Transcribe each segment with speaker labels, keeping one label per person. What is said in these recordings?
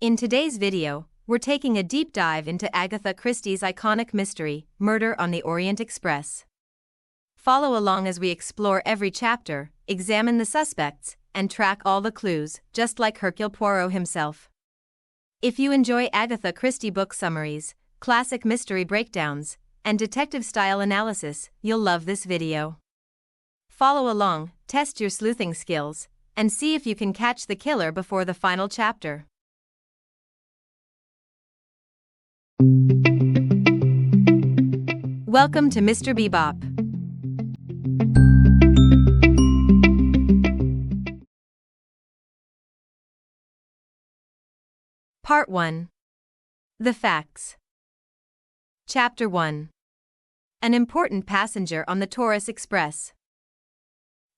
Speaker 1: In today's video, we're taking a deep dive into Agatha Christie's iconic mystery, Murder on the Orient Express. Follow along as we explore every chapter, examine the suspects, and track all the clues, just like Hercule Poirot himself. If you enjoy Agatha Christie book summaries, classic mystery breakdowns, and detective-style analysis, you'll love this video. Follow along, test your sleuthing skills, and see if you can catch the killer before the final chapter. Welcome to Mr. Bebop. Part 1. The Facts. Chapter 1. An important passenger on the Taurus Express.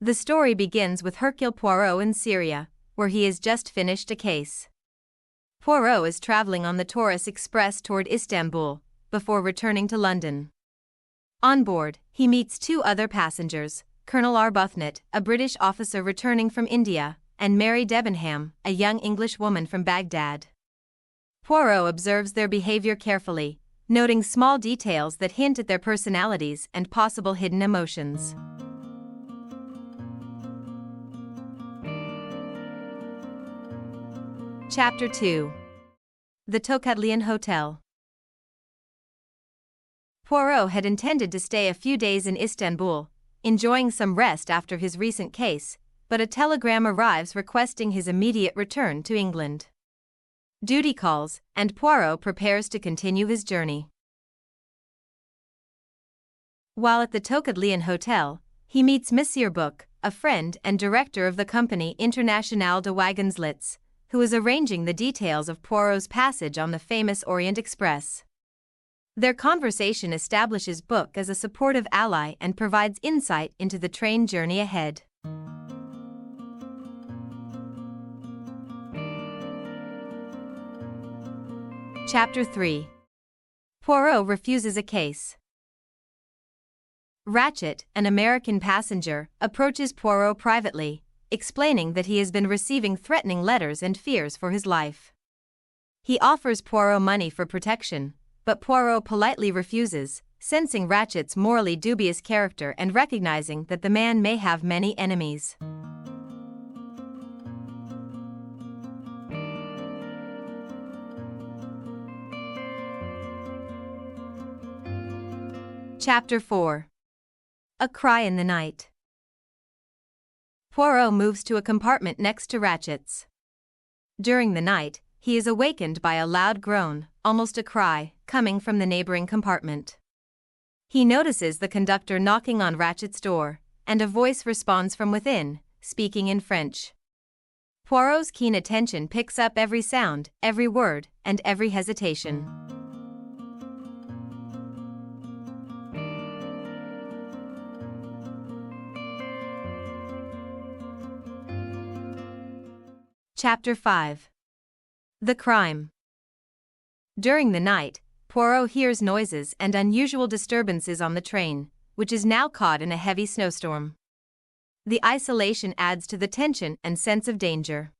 Speaker 1: The story begins with Hercule Poirot in Syria, where he has just finished a case. Poirot is traveling on the Taurus Express toward Istanbul, before returning to London. On board, he meets two other passengers, Colonel Arbuthnot, a British officer returning from India, and Mary Debenham, a young English woman from Baghdad. Poirot observes their behavior carefully, noting small details that hint at their personalities and possible hidden emotions. Chapter 2. The Tokatlian Hotel. Poirot had intended to stay a few days in Istanbul, enjoying some rest after his recent case, but a telegram arrives requesting his immediate return to England. Duty calls, and Poirot prepares to continue his journey. While at the Tokatlian Hotel, he meets Monsieur Book, a friend and director of the company Internationale de Wagonslits, who is arranging the details of Poirot's passage on the famous Orient Express. Their conversation establishes Book as a supportive ally and provides insight into the train journey ahead. Chapter 3. Poirot refuses a case. Ratchet, an American passenger, approaches Poirot privately, explaining that he has been receiving threatening letters and fears for his life. He offers Poirot money for protection, but Poirot politely refuses, sensing Ratchet's morally dubious character and recognizing that the man may have many enemies. Chapter 4. A Cry in the Night. Poirot moves to a compartment next to Ratchet's. During the night, he is awakened by a loud groan, almost a cry, coming from the neighboring compartment. He notices the conductor knocking on Ratchet's door, and a voice responds from within, speaking in French. Poirot's keen attention picks up every sound, every word, and every hesitation. Chapter 5. The Crime. During the night, Poirot hears noises and unusual disturbances on the train, which is now caught in a heavy snowstorm. The isolation adds to the tension and sense of danger.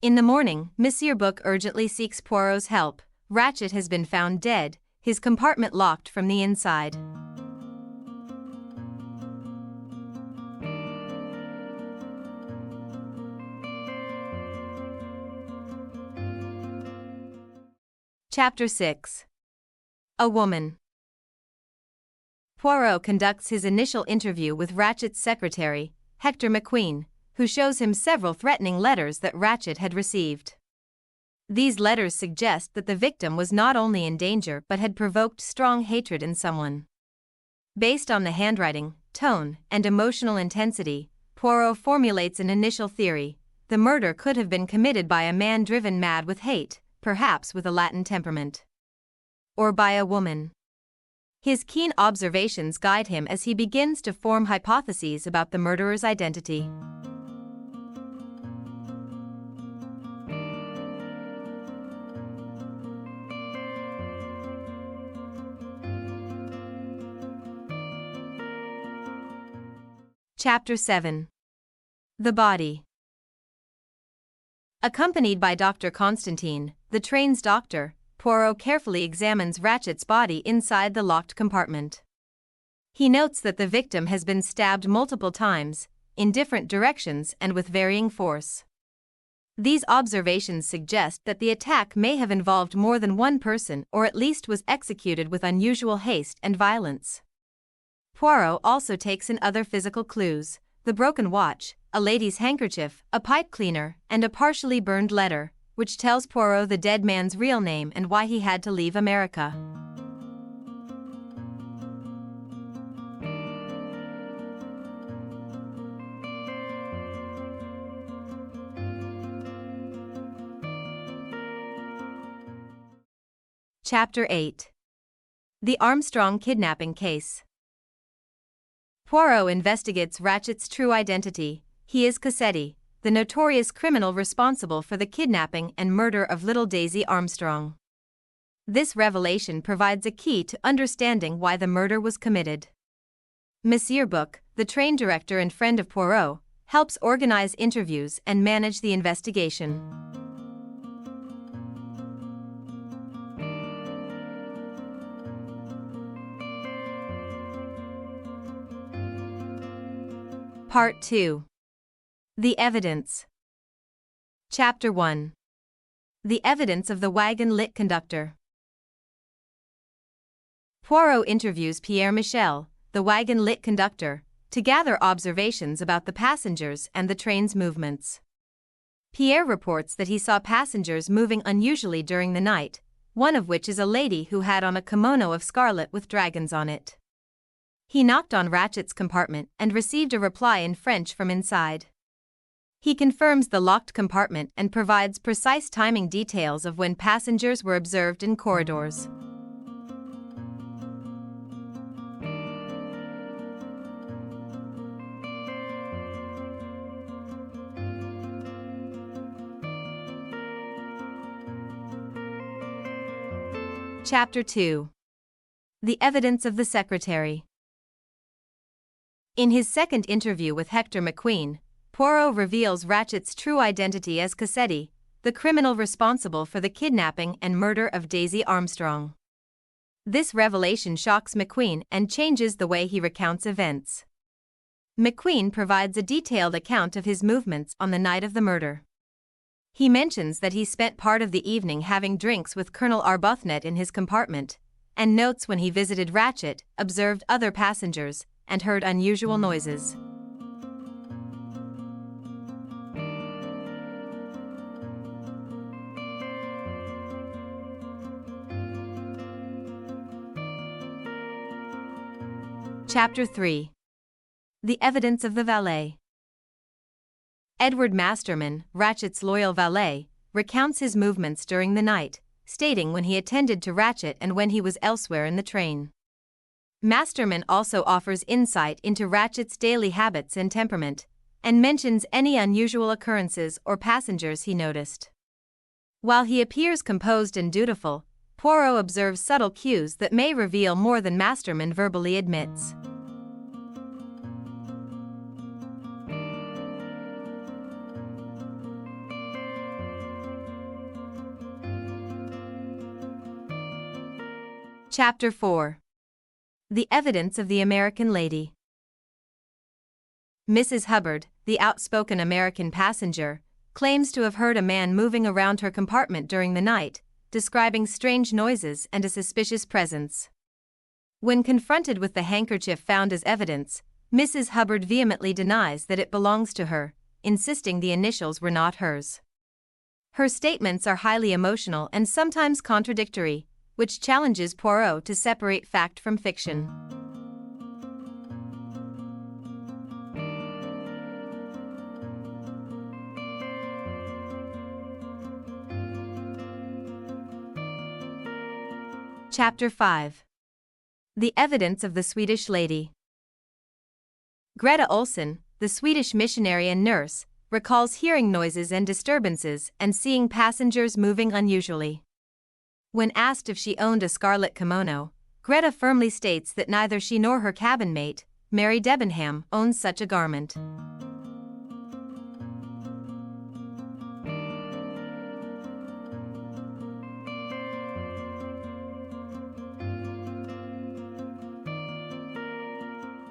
Speaker 1: In the morning, Monsieur Book urgently seeks Poirot's help. Ratchet has been found dead, his compartment locked from the inside. Chapter 6. A Woman. Poirot conducts his initial interview with Ratchet's secretary, Hector McQueen, who shows him several threatening letters that Ratchet had received. These letters suggest that the victim was not only in danger but had provoked strong hatred in someone. Based on the handwriting, tone, and emotional intensity, Poirot formulates an initial theory: the murder could have been committed by a man driven mad with hate, perhaps with a Latin temperament. Or by a woman. His keen observations guide him as he begins to form hypotheses about the murderer's identity. Chapter 7. The Body. Accompanied by Dr. Constantine, the train's doctor, Poirot carefully examines Ratchet's body inside the locked compartment. He notes that the victim has been stabbed multiple times, in different directions and with varying force. These observations suggest that the attack may have involved more than one person or at least was executed with unusual haste and violence. Poirot also takes in other physical clues: the broken watch, a lady's handkerchief, a pipe cleaner, and a partially burned letter, which tells Poirot the dead man's real name and why he had to leave America. Chapter 8. The Armstrong Kidnapping Case. Poirot investigates Ratchet's true identity. He is Cassetti, the notorious criminal responsible for the kidnapping and murder of little Daisy Armstrong. This revelation provides a key to understanding why the murder was committed. Monsieur Book, the train director and friend of Poirot, helps organize interviews and manage the investigation. Part 2. The Evidence. Chapter 1. The Evidence of the Wagon Lit Conductor. Poirot interviews Pierre Michel, the wagon lit conductor, to gather observations about the passengers and the train's movements. Pierre reports that he saw passengers moving unusually during the night, one of which is a lady who had on a kimono of scarlet with dragons on it. He knocked on Ratchet's compartment and received a reply in French from inside. He confirms the locked compartment and provides precise timing details of when passengers were observed in corridors. Chapter 2. The Evidence of the Secretary. In his second interview with Hector McQueen, Poirot reveals Ratchet's true identity as Cassetti, the criminal responsible for the kidnapping and murder of Daisy Armstrong. This revelation shocks McQueen and changes the way he recounts events. McQueen provides a detailed account of his movements on the night of the murder. He mentions that he spent part of the evening having drinks with Colonel Arbuthnot in his compartment, and notes when he visited Ratchet, observed other passengers, and heard unusual noises. Chapter 3. The Evidence of the Valet. Edward Masterman, Ratchet's loyal valet, recounts his movements during the night, stating when he attended to Ratchet and when he was elsewhere in the train. Masterman also offers insight into Ratchet's daily habits and temperament, and mentions any unusual occurrences or passengers he noticed. While he appears composed and dutiful, Poirot observes subtle cues that may reveal more than Masterman verbally admits. Chapter 4. The Evidence of the American Lady. Mrs. Hubbard, the outspoken American passenger, claims to have heard a man moving around her compartment during the night, describing strange noises and a suspicious presence. When confronted with the handkerchief found as evidence, Mrs. Hubbard vehemently denies that it belongs to her, insisting the initials were not hers. Her statements are highly emotional and sometimes contradictory, which challenges Poirot to separate fact from fiction. Chapter 5. The Evidence of the Swedish Lady. Greta Olsen, the Swedish missionary and nurse, recalls hearing noises and disturbances and seeing passengers moving unusually. When asked if she owned a scarlet kimono, Greta firmly states that neither she nor her cabin mate, Mary Debenham, owns such a garment.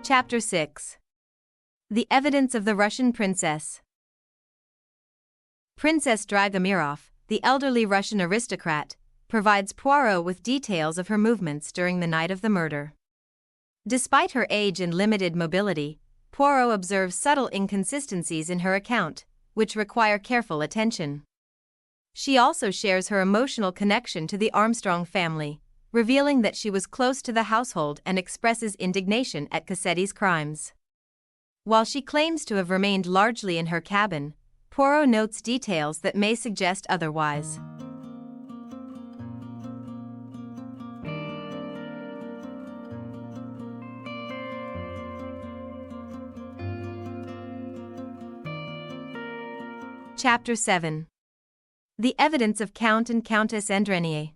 Speaker 1: Chapter 6. The Evidence of the Russian Princess. Princess Dragomiroff, the elderly Russian aristocrat, provides Poirot with details of her movements during the night of the murder. Despite her age and limited mobility, Poirot observes subtle inconsistencies in her account, which require careful attention. She also shares her emotional connection to the Armstrong family, revealing that she was close to the household and expresses indignation at Cassetti's crimes. While she claims to have remained largely in her cabin, Poirot notes details that may suggest otherwise. Chapter 7. The Evidence of Count and Countess Andrenyi.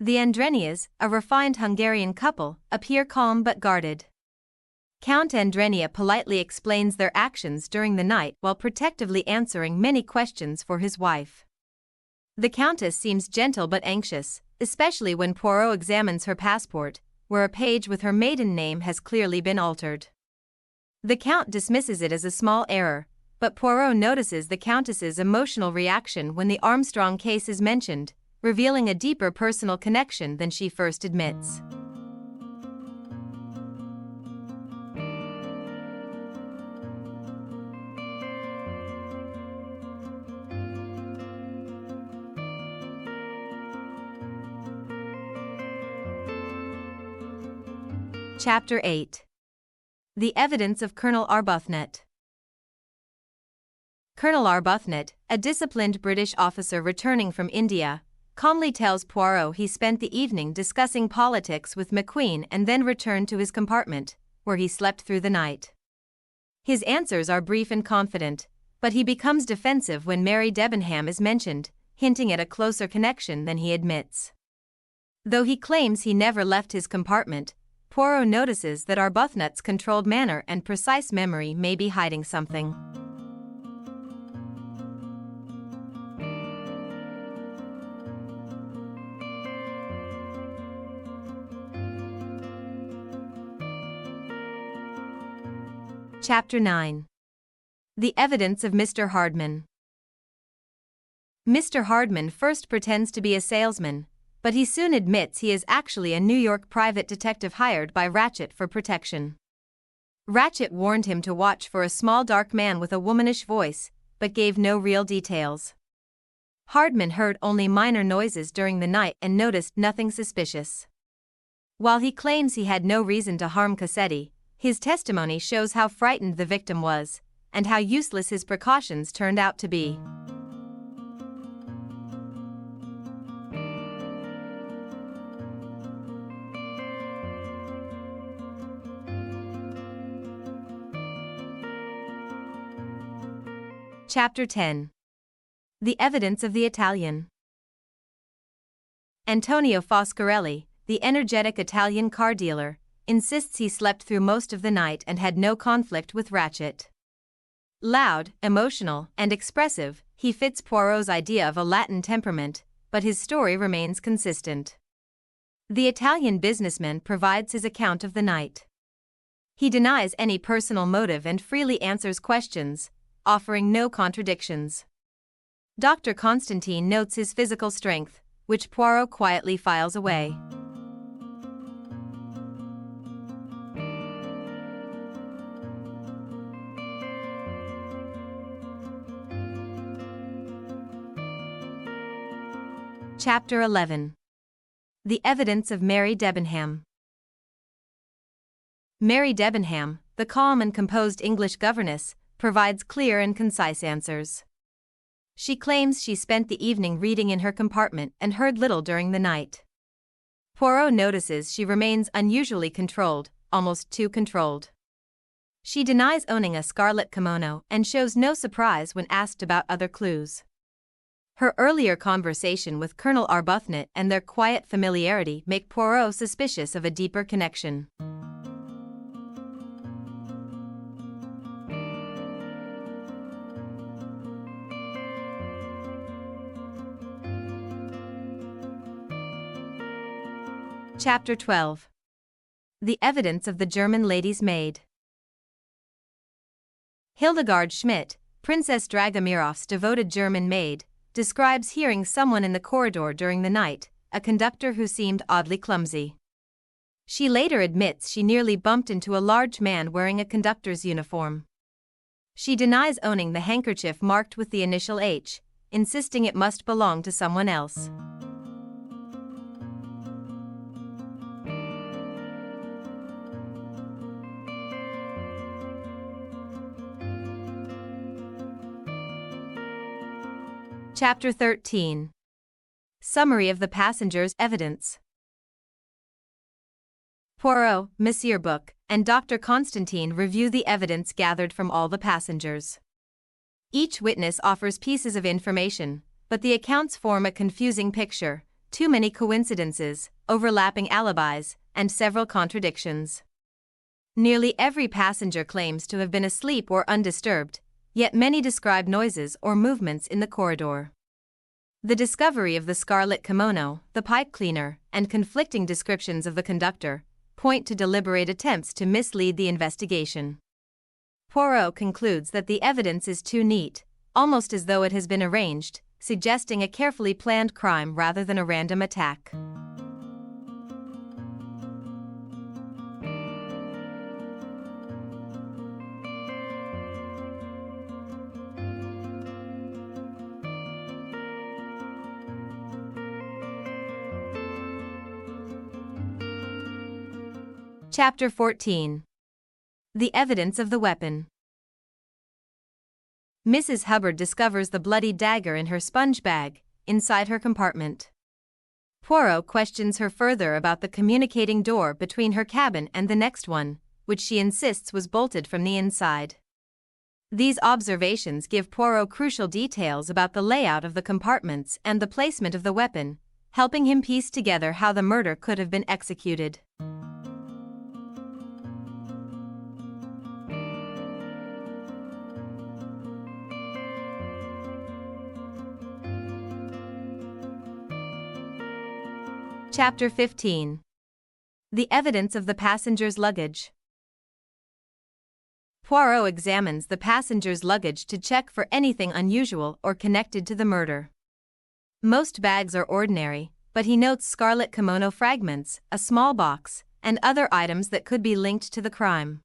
Speaker 1: The Andrenyis, a refined Hungarian couple, appear calm but guarded. Count Andrenyi politely explains their actions during the night while protectively answering many questions for his wife. The Countess seems gentle but anxious, especially when Poirot examines her passport, where a page with her maiden name has clearly been altered. The Count dismisses it as a small error, but Poirot notices the Countess's emotional reaction when the Armstrong case is mentioned, revealing a deeper personal connection than she first admits. Chapter 8. The Evidence of Colonel Arbuthnot. Colonel Arbuthnot, a disciplined British officer returning from India, calmly tells Poirot he spent the evening discussing politics with McQueen and then returned to his compartment, where he slept through the night. His answers are brief and confident, but he becomes defensive when Mary Debenham is mentioned, hinting at a closer connection than he admits. Though he claims he never left his compartment, Poirot notices that Arbuthnot's controlled manner and precise memory may be hiding something. Chapter 9. The Evidence of Mr. Hardman. Mr. Hardman first pretends to be a salesman, but he soon admits he is actually a New York private detective hired by Ratchet for protection. Ratchet warned him to watch for a small dark man with a womanish voice, but gave no real details. Hardman heard only minor noises during the night and noticed nothing suspicious. While he claims he had no reason to harm Cassetti, his testimony shows how frightened the victim was, and how useless his precautions turned out to be. Chapter 10. The Evidence of the Italian. Antonio Foscarelli, the energetic Italian car dealer, insists he slept through most of the night and had no conflict with Ratchet. Loud, emotional, and expressive, he fits Poirot's idea of a Latin temperament, but his story remains consistent. The Italian businessman provides his account of the night. He denies any personal motive and freely answers questions, offering no contradictions. Dr. Constantine notes his physical strength, which Poirot quietly files away. Chapter 11. The Evidence of Mary Debenham. Mary Debenham, the calm and composed English governess, provides clear and concise answers. She claims she spent the evening reading in her compartment and heard little during the night. Poirot notices she remains unusually controlled, almost too controlled. She denies owning a scarlet kimono and shows no surprise when asked about other clues. Her earlier conversation with Colonel Arbuthnot and their quiet familiarity make Poirot suspicious of a deeper connection. Chapter 12. The evidence of the German lady's maid. Hildegard Schmidt, Princess Dragomiroff's devoted German maid, describes hearing someone in the corridor during the night, a conductor who seemed oddly clumsy. She later admits she nearly bumped into a large man wearing a conductor's uniform. She denies owning the handkerchief marked with the initial H, insisting it must belong to someone else. Chapter 13. Summary of the passenger's evidence. Poirot, Monsieur Book, and Dr. Constantine review the evidence gathered from all the passengers. Each witness offers pieces of information, but the accounts form a confusing picture, too many coincidences, overlapping alibis, and several contradictions. Nearly every passenger claims to have been asleep or undisturbed, yet many describe noises or movements in the corridor. The discovery of the scarlet kimono, the pipe cleaner, and conflicting descriptions of the conductor point to deliberate attempts to mislead the investigation. Poirot concludes that the evidence is too neat, almost as though it has been arranged, suggesting a carefully planned crime rather than a random attack. Chapter 14. The evidence of the weapon. Mrs. Hubbard discovers the bloody dagger in her sponge bag, inside her compartment. Poirot questions her further about the communicating door between her cabin and the next one, which she insists was bolted from the inside. These observations give Poirot crucial details about the layout of the compartments and the placement of the weapon, helping him piece together how the murder could have been executed. Chapter 15. The evidence of the passenger's luggage. Poirot examines the passenger's luggage to check for anything unusual or connected to the murder. Most bags are ordinary, but he notes scarlet kimono fragments, a small box, and other items that could be linked to the crime.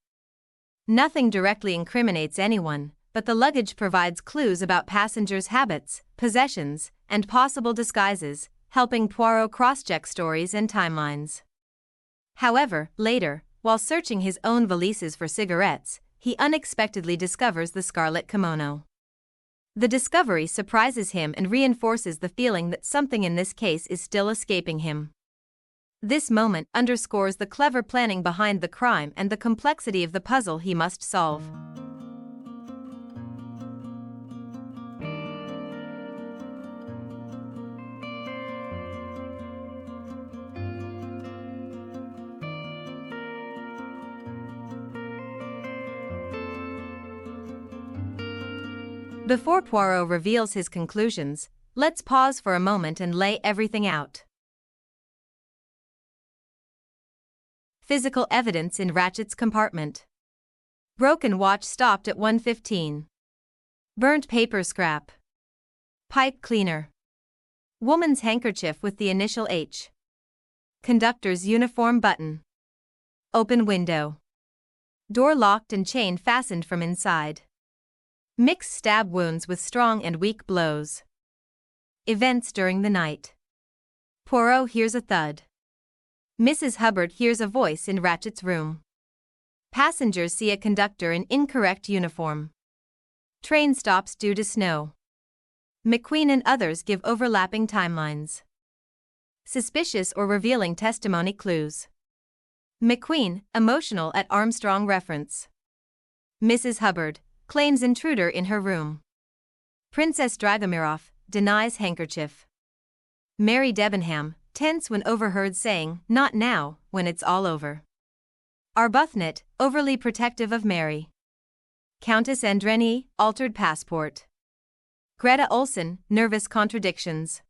Speaker 1: Nothing directly incriminates anyone, but the luggage provides clues about passengers' habits, possessions, and possible disguises, helping Poirot cross-check stories and timelines. However, later, while searching his own valises for cigarettes, he unexpectedly discovers the scarlet kimono. The discovery surprises him and reinforces the feeling that something in this case is still escaping him. This moment underscores the clever planning behind the crime and the complexity of the puzzle he must solve. Before Poirot reveals his conclusions, let's pause for a moment and lay everything out. Physical evidence in Ratchet's compartment. Broken watch stopped at 1:15. Burnt paper scrap. Pipe cleaner. Woman's handkerchief with the initial H. Conductor's uniform button. Open window. Door locked and chain fastened from inside. Mixed stab wounds with strong and weak blows. Events during the night. Poirot hears a thud. Mrs. Hubbard hears a voice in Ratchet's room. Passengers see a conductor in incorrect uniform. Train stops due to snow. McQueen and others give overlapping timelines. Suspicious or revealing testimony clues. McQueen, emotional at Armstrong reference. Mrs. Hubbard claims intruder in her room. Princess Dragomiroff denies handkerchief. Mary Debenham, tense when overheard saying, "Not now," when it's all over. Arbuthnot, overly protective of Mary. Countess Andrenyi, altered passport. Greta Olson, nervous contradictions.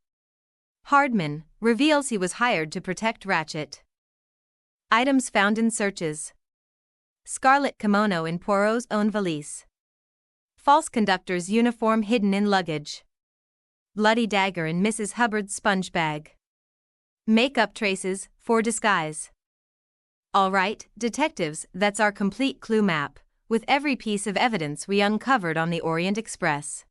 Speaker 1: Hardman reveals he was hired to protect Ratchet. Items found in searches. Scarlet kimono in Poirot's own valise. False conductor's uniform hidden in luggage. Bloody dagger in Mrs. Hubbard's sponge bag. Makeup traces, for disguise. All right, detectives, that's our complete clue map, with every piece of evidence we uncovered on the Orient Express.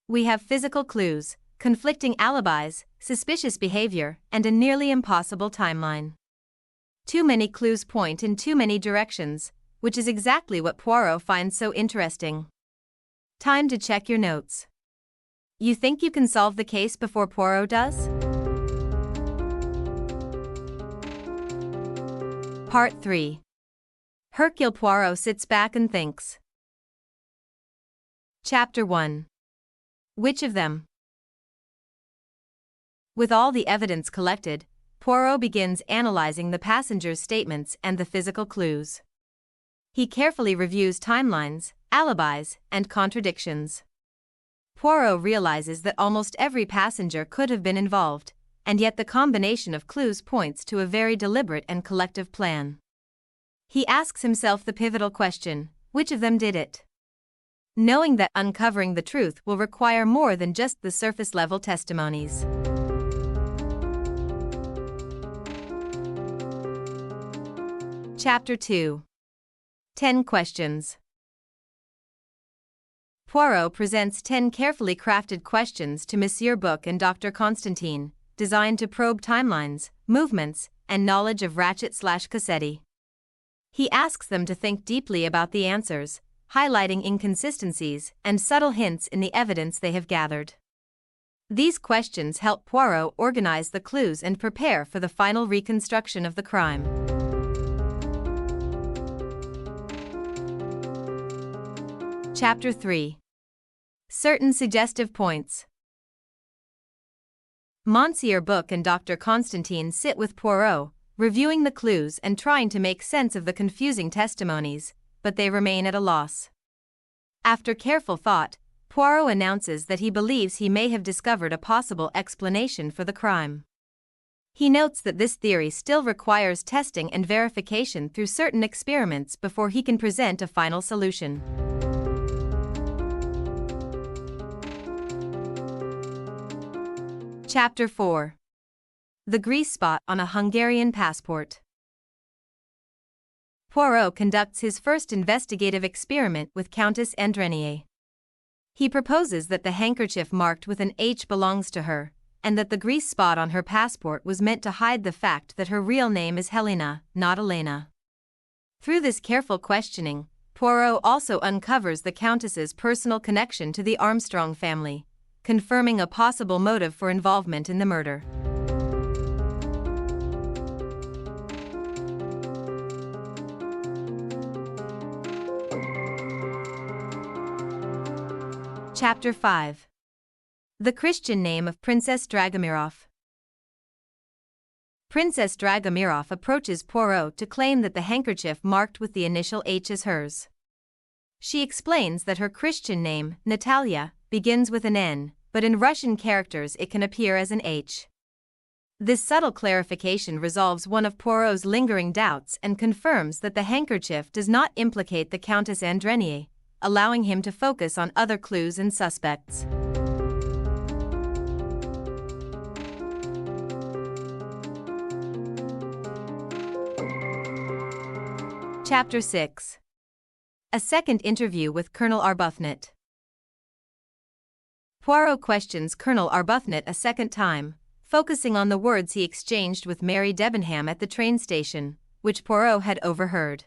Speaker 1: We have physical clues, conflicting alibis, suspicious behavior, and a nearly impossible timeline. Too many clues point in too many directions, which is exactly what Poirot finds so interesting. Time to check your notes. You think you can solve the case before Poirot does? Part 3. Hercule Poirot sits back and thinks. Chapter 1. Which of them? With all the evidence collected, Poirot begins analyzing the passengers' statements and the physical clues. He carefully reviews timelines, alibis, and contradictions. Poirot realizes that almost every passenger could have been involved, and yet the combination of clues points to a very deliberate and collective plan. He asks himself the pivotal question, which of them did it? Knowing that uncovering the truth will require more than just the surface-level testimonies. Chapter 2. 10 Questions. Poirot presents 10 carefully crafted questions to Monsieur Book and Dr. Constantine, designed to probe timelines, movements, and knowledge of Ratchet/Cassetti. He asks them to think deeply about the answers, highlighting inconsistencies and subtle hints in the evidence they have gathered. These questions help Poirot organize the clues and prepare for the final reconstruction of the crime. Chapter 3. Certain suggestive points. Monsieur Book and Dr. Constantine sit with Poirot, reviewing the clues and trying to make sense of the confusing testimonies, but they remain at a loss. After careful thought, Poirot announces that he believes he may have discovered a possible explanation for the crime. He notes that this theory still requires testing and verification through certain experiments before he can present a final solution. Chapter 4. The grease spot on a Hungarian passport. Poirot conducts his first investigative experiment with Countess Andrenyi. He proposes that the handkerchief marked with an H belongs to her, and that the grease spot on her passport was meant to hide the fact that her real name is Helena, not Elena. Through this careful questioning, Poirot also uncovers the Countess's personal connection to the Armstrong family, confirming a possible motive for involvement in the murder. Chapter 5. The Christian name of Princess Dragomiroff. Princess Dragomiroff approaches Poirot to claim that the handkerchief marked with the initial H is hers. She explains that her Christian name, Natalia, begins with an N, but in Russian characters it can appear as an H. This subtle clarification resolves one of Poirot's lingering doubts and confirms that the handkerchief does not implicate the Countess Andrenyi, allowing him to focus on other clues and suspects. Chapter 6. A second interview with Colonel Arbuthnot. Poirot questions Colonel Arbuthnot a second time, focusing on the words he exchanged with Mary Debenham at the train station, which Poirot had overheard.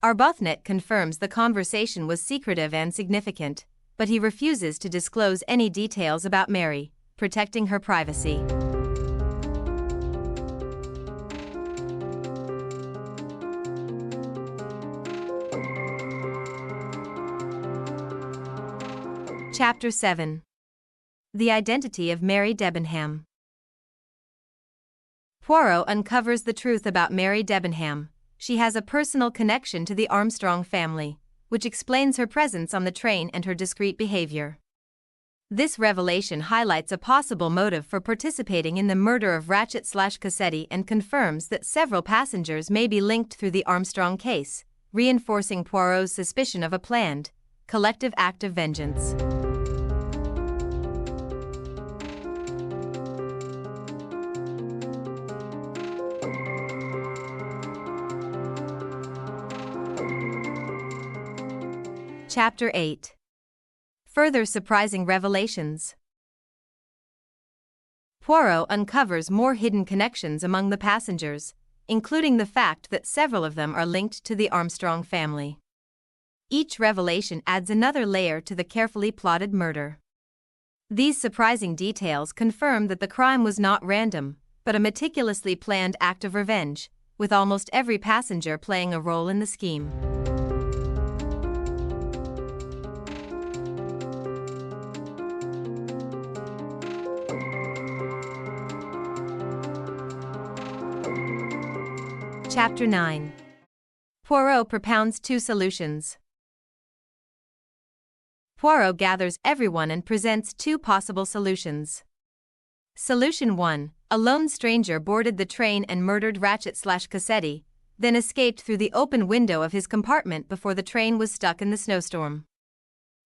Speaker 1: Arbuthnot confirms the conversation was secretive and significant, but he refuses to disclose any details about Mary, protecting her privacy. Chapter 7. The Identity of Mary Debenham. Poirot uncovers the truth about Mary Debenham. She has a personal connection to the Armstrong family, which explains her presence on the train and her discreet behavior. This revelation highlights a possible motive for participating in the murder of Ratchet/Cassetti and confirms that several passengers may be linked through the Armstrong case, reinforcing Poirot's suspicion of a planned, collective act of vengeance. Chapter 8. Further surprising revelations. Poirot uncovers more hidden connections among the passengers, including the fact that several of them are linked to the Armstrong family. Each revelation adds another layer to the carefully plotted murder. These surprising details confirm that the crime was not random, but a meticulously planned act of revenge, with almost every passenger playing a role in the scheme. Chapter 9. Poirot propounds two solutions. Poirot gathers everyone and presents two possible solutions. Solution 1. A lone stranger boarded the train and murdered Ratchet/Cassetti, then escaped through the open window of his compartment before the train was stuck in the snowstorm.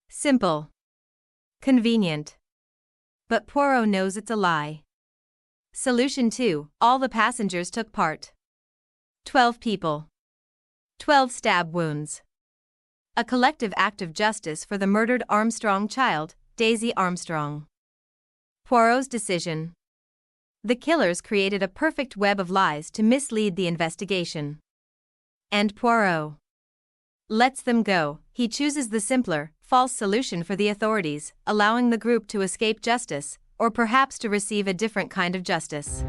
Speaker 1: Simple. Convenient. But Poirot knows it's a lie. Solution 2. All the passengers took part. 12 people. 12 stab wounds. A collective act of justice for the murdered Armstrong child, Daisy Armstrong. Poirot's decision. The killers created a perfect web of lies to mislead the investigation. And Poirot lets them go. He chooses the simpler, false solution for the authorities, allowing the group to escape justice, or perhaps to receive a different kind of justice.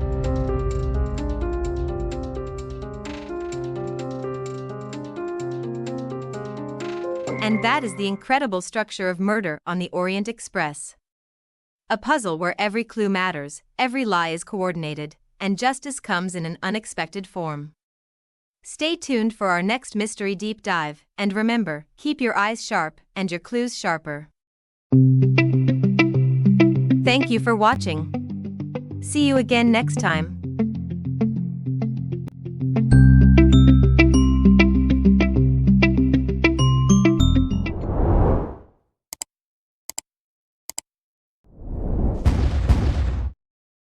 Speaker 1: And that is the incredible structure of Murder on the Orient Express. A puzzle where every clue matters, every lie is coordinated, and justice comes in an unexpected form. Stay tuned for our next mystery deep dive, and remember, keep your eyes sharp and your clues sharper. Thank you for watching. See you again next time.